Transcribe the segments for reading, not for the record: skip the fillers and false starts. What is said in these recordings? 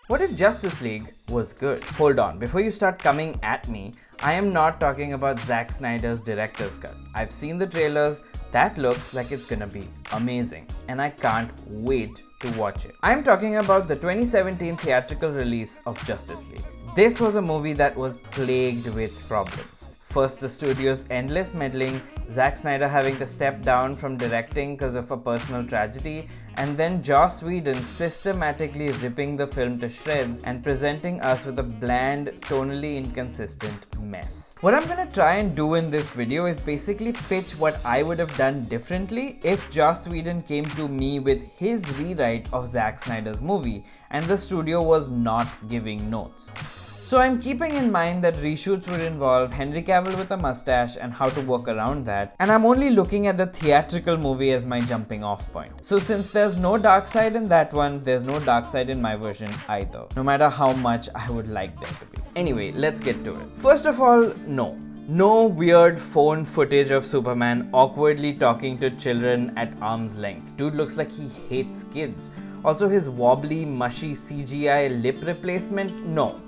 What if Justice League was good? Hold on, before you start coming at me, I am not talking about Zack Snyder's director's cut. I've seen the trailers, that looks like it's gonna be amazing, and I can't wait to watch it. I'm talking about the 2017 theatrical release of Justice League. This was a movie that was plagued with problems. First, the studio's endless meddling, Zack Snyder having to step down from directing because of a personal tragedy, and then Joss Whedon systematically ripping the film to shreds and presenting us with a bland, tonally inconsistent mess. What I'm gonna try and do in this video is basically pitch what I would have done differently if Joss Whedon came to me with his rewrite of Zack Snyder's movie and the studio was not giving notes. So I'm keeping in mind that reshoots would involve Henry Cavill with a mustache and how to work around that, and I'm only looking at the theatrical movie as my jumping off point. So since there's no dark side in that one, there's no dark side in my version either, no matter how much I would like there to be. Anyway, let's get to it. First of all, no weird phone footage of Superman awkwardly talking to children at arm's length. Dude looks like he hates kids. Also, his wobbly, mushy CGI lip replacement, no.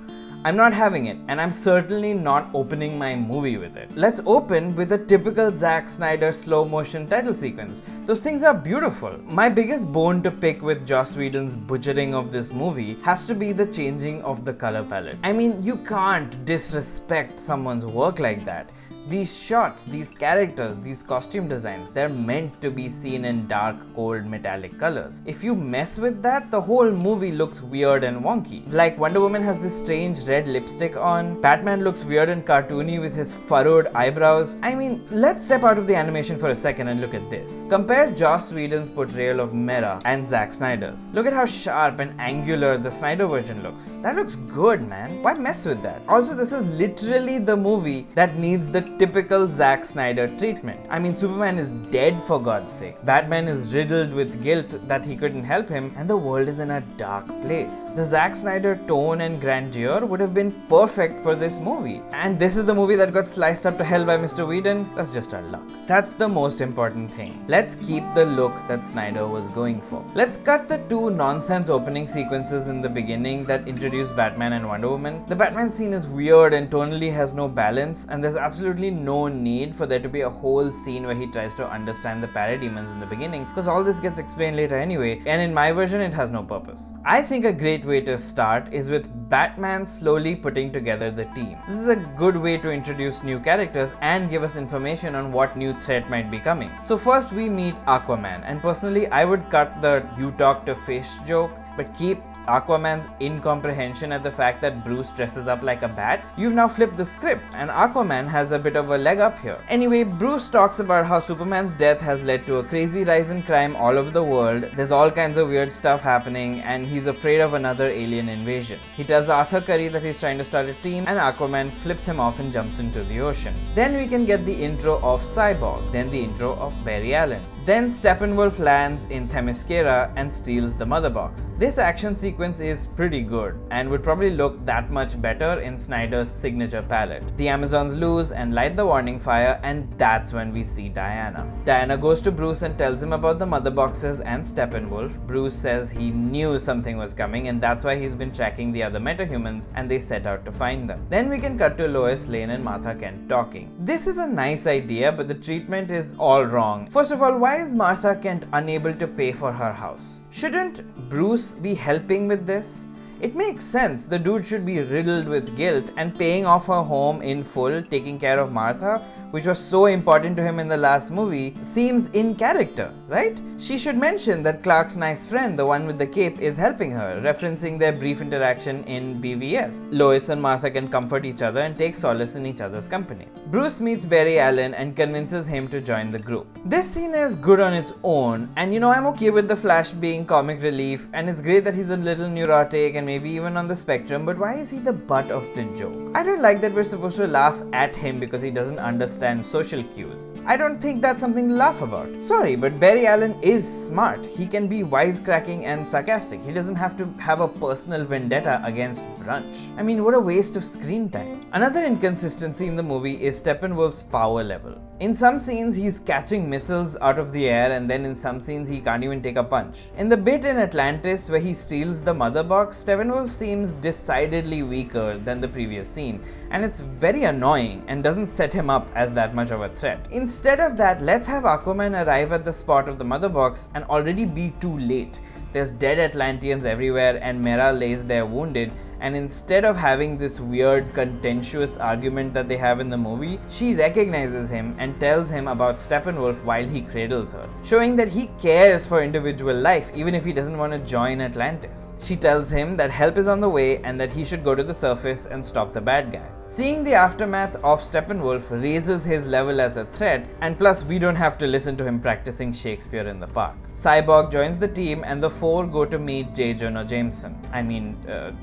I'm not having it, and I'm certainly not opening my movie with it. Let's open with a typical Zack Snyder slow motion title sequence. Those things are beautiful. My biggest bone to pick with Joss Whedon's butchering of this movie has to be the changing of the color palette. I mean, you can't disrespect someone's work like that. These shots, these characters, these costume designs, they're meant to be seen in dark, cold, metallic colors. If you mess with that, the whole movie looks weird and wonky. Like Wonder Woman has this strange red lipstick on, Batman looks weird and cartoony with his furrowed eyebrows. I mean, let's step out of the animation for a second and look at this. Compare Joss Whedon's portrayal of Mera and Zack Snyder's. Look at how sharp and angular the Snyder version looks. That looks good, man. Why mess with that? Also, this is literally the movie that needs the typical Zack Snyder treatment. I mean, Superman is dead for God's sake. Batman is riddled with guilt that he couldn't help him, and the world is in a dark place. The Zack Snyder tone and grandeur would have been perfect for this movie. And this is the movie that got sliced up to hell by Mr. Whedon? That's just our luck. That's the most important thing. Let's keep the look that Snyder was going for. Let's cut the two nonsense opening sequences in the beginning that introduce Batman and Wonder Woman. The Batman scene is weird and tonally has no balance, and there's absolutely no need for there to be a whole scene where he tries to understand the parademons in the beginning, because all this gets explained later anyway, and in my version it has no purpose. I think a great way to start is with Batman slowly putting together the team. This is a good way to introduce new characters and give us information on what new threat might be coming. So first we meet Aquaman, and personally I would cut the "you talk to fish" joke, but keep Aquaman's incomprehension at the fact that Bruce dresses up like a bat. You've now flipped the script, and Aquaman has a bit of a leg up here. Anyway, Bruce talks about how Superman's death has led to a crazy rise in crime all over the world. There's all kinds of weird stuff happening, and he's afraid of another alien invasion. He tells Arthur Curry that he's trying to start a team, and Aquaman flips him off and jumps into the ocean. Then we can get the intro of Cyborg, then the intro of Barry Allen. Then Steppenwolf lands in Themyscira and steals the mother box. This action sequence is pretty good and would probably look that much better in Snyder's signature palette. The Amazons lose and light the warning fire, and that's when we see Diana. Diana goes to Bruce and tells him about the mother boxes and Steppenwolf. Bruce says he knew something was coming, and that's why he's been tracking the other metahumans, and they set out to find them. Then we can cut to Lois Lane and Martha Kent talking. This is a nice idea, but the treatment is all wrong. First of all, why is Martha Kent unable to pay for her house? Shouldn't Bruce be helping with this? It makes sense. The dude should be riddled with guilt and paying off her home in full, taking care of Martha, which was so important to him in the last movie, seems in character, right? She should mention that Clark's nice friend, the one with the cape, is helping her, referencing their brief interaction in BVS. Lois and Martha can comfort each other and take solace in each other's company. Bruce meets Barry Allen and convinces him to join the group. This scene is good on its own, and I'm okay with the Flash being comic relief, and it's great that he's a little neurotic and maybe even on the spectrum, but why is he the butt of the joke? I don't like that we're supposed to laugh at him because he doesn't understand understand social cues. I don't think that's something to laugh about. Sorry, but Barry Allen is smart. He can be wisecracking and sarcastic. He doesn't have to have a personal vendetta against brunch. I mean, what a waste of screen time. Another inconsistency in the movie is Steppenwolf's power level. In some scenes, he's catching missiles out of the air, and then in some scenes, he can't even take a punch. In the bit in Atlantis where he steals the mother box, Steppenwolf seems decidedly weaker than the previous scene, and it's very annoying and doesn't set him up as that much of a threat. Instead of that, let's have Aquaman arrive at the spot of the mother box and already be too late. There's dead Atlanteans everywhere and Mera lays there wounded, and instead of having this weird contentious argument that they have in the movie, she recognizes him and tells him about Steppenwolf while he cradles her, showing that he cares for individual life even if he doesn't want to join Atlantis. She tells him that help is on the way and that he should go to the surface and stop the bad guy. Seeing the aftermath of Steppenwolf raises his level as a threat, and plus we don't have to listen to him practicing Shakespeare in the park. Cyborg joins the team and the four go to meet J. Jonah Jameson.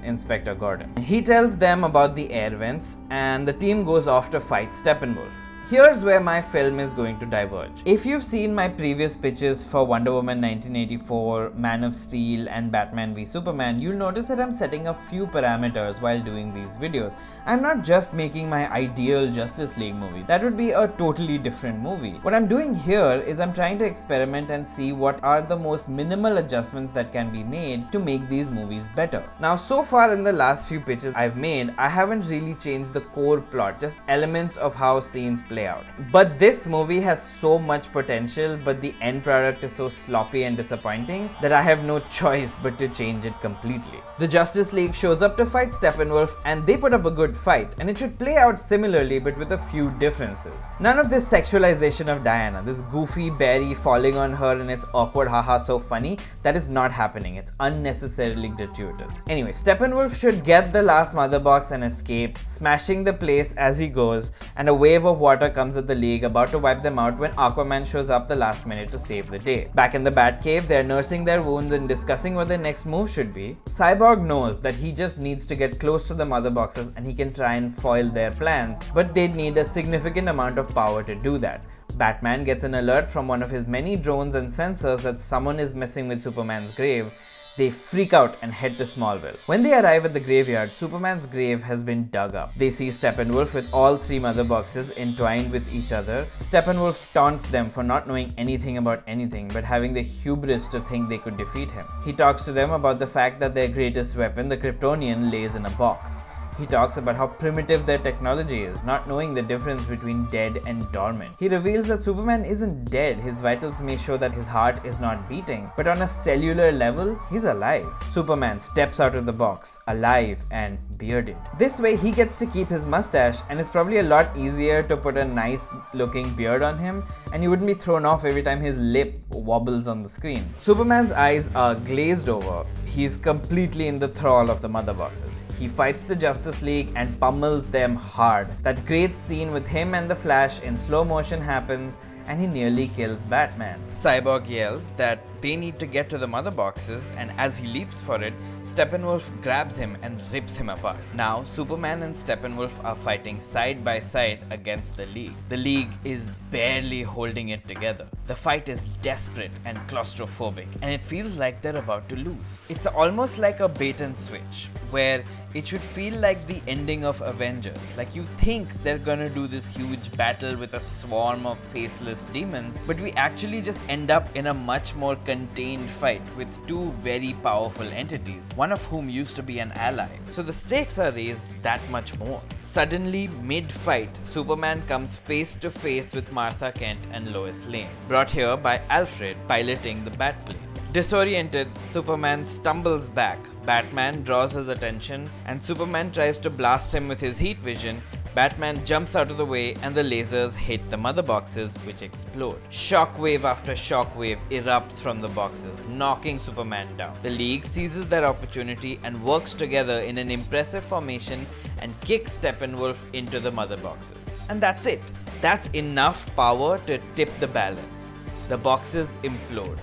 Inspector Gordon. He tells them about the air vents and the team goes off to fight Steppenwolf. Here's where my film is going to diverge. If you've seen my previous pitches for Wonder Woman 1984, Man of Steel and Batman v Superman, you'll notice that I'm setting a few parameters while doing these videos. I'm not just making my ideal Justice League movie. That would be a totally different movie. What I'm doing here is I'm trying to experiment and see what are the most minimal adjustments that can be made to make these movies better. Now, so far in the last few pitches I've made, I haven't really changed the core plot, just elements of how scenes play out. But this movie has so much potential, but the end product is so sloppy and disappointing that I have no choice but to change it completely. The Justice League shows up to fight Steppenwolf and they put up a good fight, and it should play out similarly but with a few differences. None of this sexualization of Diana, this goofy Barry falling on her and it's awkward haha so funny, that is not happening. It's unnecessarily gratuitous. Anyway, Steppenwolf should get the last mother box and escape, smashing the place as he goes, and a wave of water comes at the League about to wipe them out when Aquaman shows up the last minute to save the day. Back in the Batcave, they're nursing their wounds and discussing what their next move should be. Cyborg knows that he just needs to get close to the mother boxes and he can try and foil their plans, but they'd need a significant amount of power to do that. Batman gets an alert from one of his many drones and sensors that someone is messing with Superman's grave. They freak out and head to Smallville. When they arrive at the graveyard, Superman's grave has been dug up. They see Steppenwolf with all three mother boxes entwined with each other. Steppenwolf taunts them for not knowing anything about anything but having the hubris to think they could defeat him. He talks to them about the fact that their greatest weapon, the Kryptonian, lays in a box. He talks about how primitive their technology is, not knowing the difference between dead and dormant. He reveals that Superman isn't dead. His vitals may show that his heart is not beating, but on a cellular level, he's alive. Superman steps out of the box, alive and bearded. This way, he gets to keep his mustache, and it's probably a lot easier to put a nice looking beard on him, and you wouldn't be thrown off every time his lip wobbles on the screen. Superman's eyes are glazed over. He's completely in the thrall of the mother boxes. He fights the Justice League and pummels them hard. That great scene with him and the Flash in slow motion happens, and he nearly kills Batman. Cyborg yells that they need to get to the mother boxes, and as he leaps for it, Steppenwolf grabs him and rips him apart. Now, Superman and Steppenwolf are fighting side by side against the League. The League is barely holding it together. The fight is desperate and claustrophobic, and it feels like they're about to lose. It's almost like a bait and switch, where it should feel like the ending of Avengers. Like you think they're gonna do this huge battle with a swarm of faceless demons, but we actually just end up in a much more contained fight with two very powerful entities, one of whom used to be an ally. So the stakes are raised that much more. Suddenly, mid-fight, Superman comes face to face with Martha Kent and Lois Lane, brought here by Alfred piloting the Batplane. Disoriented, Superman stumbles back. Batman draws his attention and Superman tries to blast him with his heat vision. Batman jumps out of the way and the lasers hit the mother boxes, which explode. Shockwave after shockwave erupts from the boxes, knocking Superman down. The League seizes their opportunity and works together in an impressive formation and kicks Steppenwolf into the mother boxes. And that's it. That's enough power to tip the balance. The boxes implode.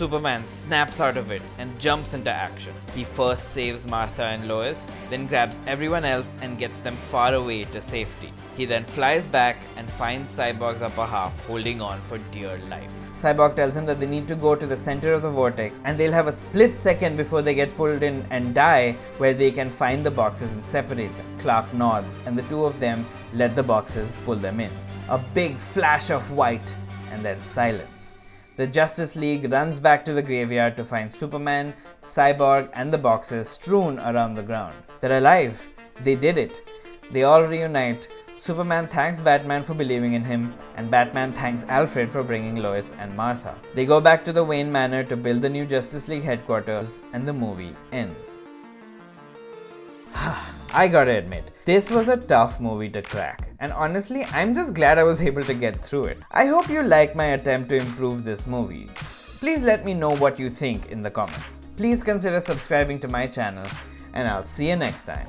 Superman snaps out of it and jumps into action. He first saves Martha and Lois, then grabs everyone else and gets them far away to safety. He then flies back and finds Cyborg's upper half holding on for dear life. Cyborg tells him that they need to go to the center of the vortex and they'll have a split second before they get pulled in and die where they can find the boxes and separate them. Clark nods and the two of them let the boxes pull them in. A big flash of white and then silence. The Justice League runs back to the graveyard to find Superman, Cyborg and the boxes strewn around the ground. They're alive. They did it. They all reunite. Superman thanks Batman for believing in him, and Batman thanks Alfred for bringing Lois and Martha. They go back to the Wayne Manor to build the new Justice League headquarters, and the movie ends. I gotta admit, this was a tough movie to crack, and honestly, I'm just glad I was able to get through it. I hope you like my attempt to improve this movie. Please let me know what you think in the comments. Please consider subscribing to my channel, and I'll see you next time.